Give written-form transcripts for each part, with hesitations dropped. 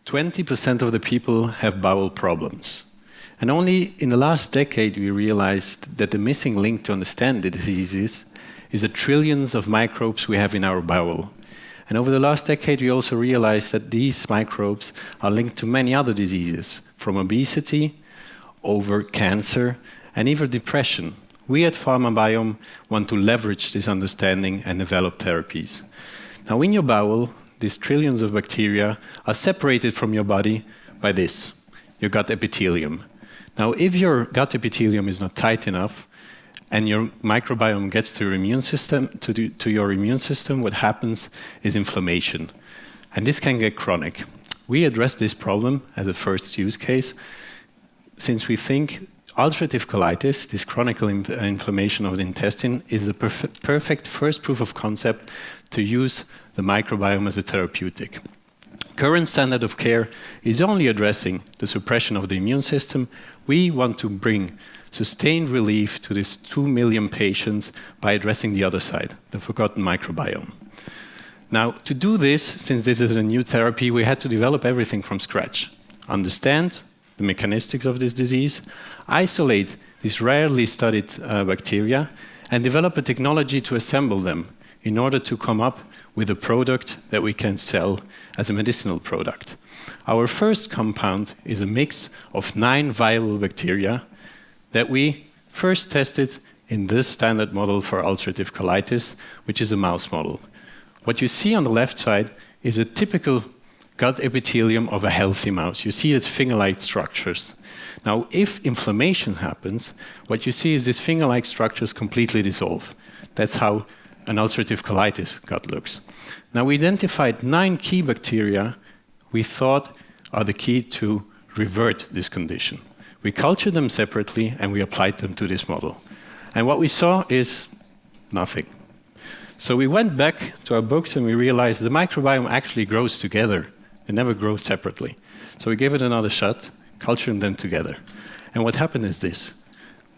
20% of the people have bowel problems. And only in the last decade we realized that the missing link to understand the diseases is the trillions of microbes we have in our bowel. And over the last decade we also realized that these microbes are linked to many other diseases, from obesity, over cancer, and even depression. We at PharmaBiome want to leverage this understanding and develop therapies. Now in your bowel, these trillions of bacteria are separated from your body by this, your gut epithelium. Now if your gut epithelium is not tight enough and your microbiome gets to your immune system, what happens is inflammation. And this can get chronic. We address this problem as a first use case since we think ulcerative colitis, this chronic inflammation of the intestine, is the perfect first proof of concept to use the microbiome as a therapeutic. Current standard of care is only addressing the suppression of the immune system. We want to bring sustained relief to these 2 million patients by addressing the other side, the forgotten microbiome. Now, to do this, since this is a new therapy, we had to develop everything from scratch. Understand the mechanistics of this disease, isolate these rarely studied bacteria, and develop a technology to assemble them in order to come up with a product that we can sell as a medicinal product. Our first compound is a mix of 9 viable bacteria that we first tested in this standard model for ulcerative colitis, which is a mouse model. What you see on the left side is a typical gut epithelium of a healthy mouse. You see its finger-like structures. Now, if inflammation happens, what you see is these finger-like structures completely dissolve. That's how an ulcerative colitis gut looks. Now, we identified 9 key bacteria we thought are the key to revert this condition. We cultured them separately and we applied them to this model. And what we saw is nothing. So we went back to our books and we realized the microbiome actually grows together. It never grows separately. So we gave it another shot, cultured them together. And what happened is this.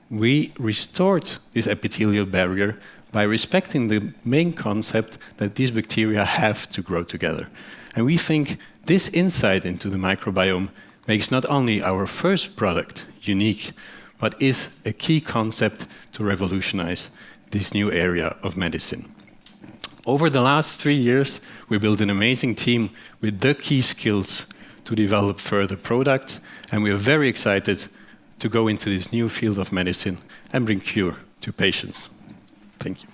We restored this epithelial barrier by respecting the main concept that these bacteria have to grow together. And we think this insight into the microbiome makes not only our first product unique, but is a key concept to revolutionize this new area of medicine. Over the last 3 years, we built an amazing team with the key skills to develop further products, and we are very excited to go into this new field of medicine and bring cure to patients. Thank you.